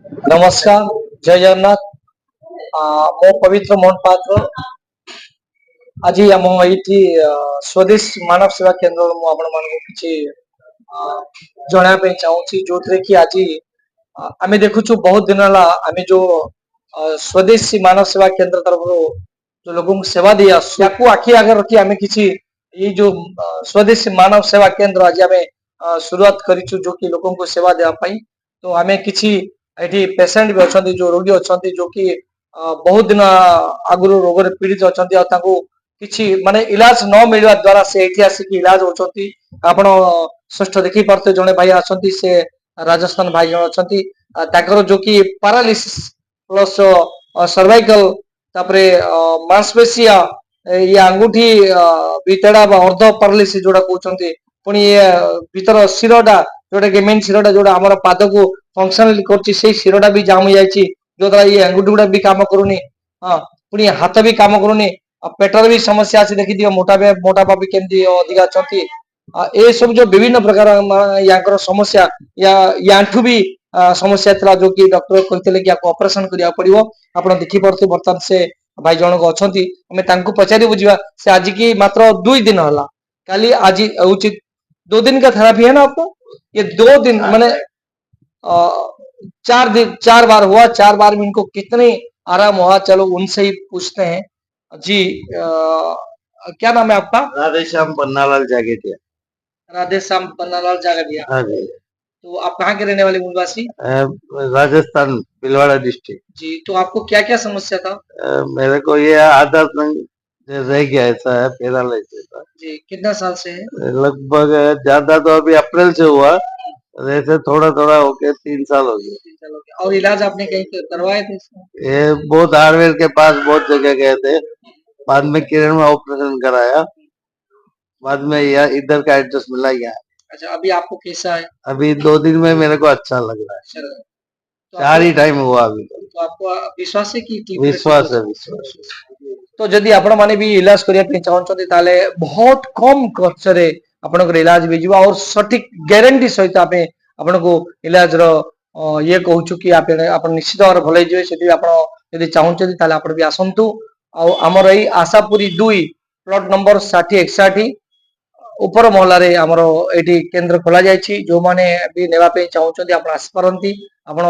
नमस्कार, जय जगन्नाथ। मो पवित्र मोहन पात्र आज आम ये स्वदेश मानव सेवा केन्द्र कि जनवाई चाहूँगी जो थे कि आज आम देखु बहुत दिन है आम जो स्वदेशी मानव सेवा केन्द्र तरफ जो लोगों को सेवा दी आखि आगे रखी आम कि ये जो स्वदेशी मानव सेवा केन्द्र आज आम शुरुआत करूँ जो कि लोगों को सेवा देवाई। तो आम कि पेसेंट भी अच्छा जो रोगी अच्छा जो कि बहुत दिन आगु रोग पीड़ित अच्छा किसी माने इलाज न मिलवा द्वारा से एठी आसिक इलाज होचंती। आपण षष्ठ देखि पारते जने भाई आछंती से राजस्थान भाई जन अछंती ताकर जो कि पैरालिसिस प्लस सर्वाइकल तापरे मांसपेशिया ये अंगूठी बितड़ा अर्ध पैरालिसिस जोड़ा कहउचंती पुनी भीतर शिरोडा जोटा कि मेन शिरोडा जोड़ा हमर पाद को फंक्शनल करछि से शिरोडा भी जाम जाइछि जो द्वारा ये अंगूठी गुडा भी काम करूनी। हां पुनी हाथ भी काम करूनी पेटर भी समस्या अच्छी देखी दियो मोटापा भी केमती अधिका अच्छी ए सब जो विभिन्न प्रकार या समस्या या आंठू भी समस्या था जो कि डॉक्टर कहते कि ऑपरेशन करिया पड़िवो। आपण देखि परते बर्तमान से भाई जनक अछंती हमें तांको पचारि बुझिबा से आज की मात्र 2 दिन हला काली आज उचित 2 दिन का थेरेपी है ना आपको ये 2 दिन माने 4 दिन 4 बार हुआ 4 बार में इनको कितने आराम हुआ चलो उनसे ही पूछते हैं जी। क्या नाम है आपका? राधेश्याम पन्नालाल जागेटिया। राधेश्याम पन्नालाल जागेटिया। हाँ जी। तो आप कहाँ के रहने वाले मूलवासी? राजस्थान भीलवाड़ा डिस्ट्रिक्ट। जी तो आपको क्या क्या समस्या था? मेरे को ये आदत रह गया ऐसा है पैरालिसिस का। जी कितना साल से है? लगभग ज्यादा तो अभी अप्रैल से हुआ वैसे थोड़ा थोड़ा होके 3 साल हो गए। और इलाज आपने कहीं करवाए थे? ये बहुत हार्डवेयर के पास बहुत जगह गए थे बाद में किरण में ऑपरेशन कराया बाद में यह इधर का एड्रेस मिला गया। अच्छा अभी आपको कैसा है? अभी 2 दिन में मेरे को अच्छा लग रहा है। तो 4 ही टाइम हुआ अभी तो आपको विश्वास है कि विश्वास है विश्वास। तो जदि आपण माने भी इलाज करिया पे चाहछथि ताले बहुत कम खर्च रे आपनकर इलाज भी जीवा और सटीक गारंटी सहित आपे आपनको इलाज रो ये कहूछु कि आपण निश्चित और भलै जे सेति आपण यदि चाहछथि ताले आपण भी आसंतु आ हमर एई आशापुरी 2 प्लॉट नंबर 60 61 ऊपर महला रे हमरो एठी केंद्र खोला जायछि जो माने भी नेवा पे चाहछथि आपण आस परंती आपण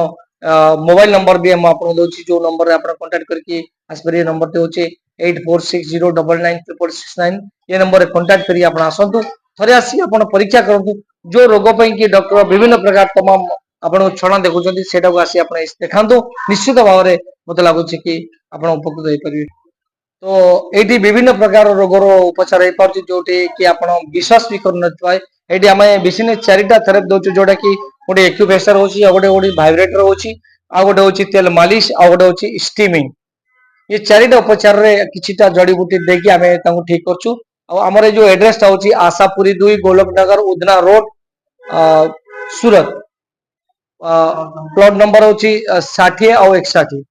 मोबाइल नंबर भी हम आपन दोछि जो नंबर रे आपण कांटेक्ट करके आसपरी नंबर ते होचे 8460999969 ये नंबर रे कांटेक्ट करी आपण आसंतु थरे आसी आपण परीक्षा करंतु जो रोग पई कि डॉक्टर विभिन्न प्रकार तमाम आपण छणा देखुचंती सेटा को आसी आपण देखांतु निश्चित भाव रे मते लागुछि कि आपण उपकृत होई परिबे। तो एटी विभिन्न प्रकार रोगर उपचार हो पार्छ जोटी कि आपण विश्वास भी कर नथाय एटी हमें विशिने चारिटा थेरेपी दोछु जोटा कि गोटे एक्यूप्रेशर होची आ गोटे गोटे वाइब्रेटर होची आ गोटे होची तेल मालिश आ गोटे होची स्टीमिंग ये चारिटा उपचार रे किछिटा जड़ी बूटी देकी हमें तांको ठीक करछु। आ हमर जो एड्रेस ता होची आशापुरी 2 गोलक नगर उधना रोड सूरत प्लॉट नंबर होची 60 और 61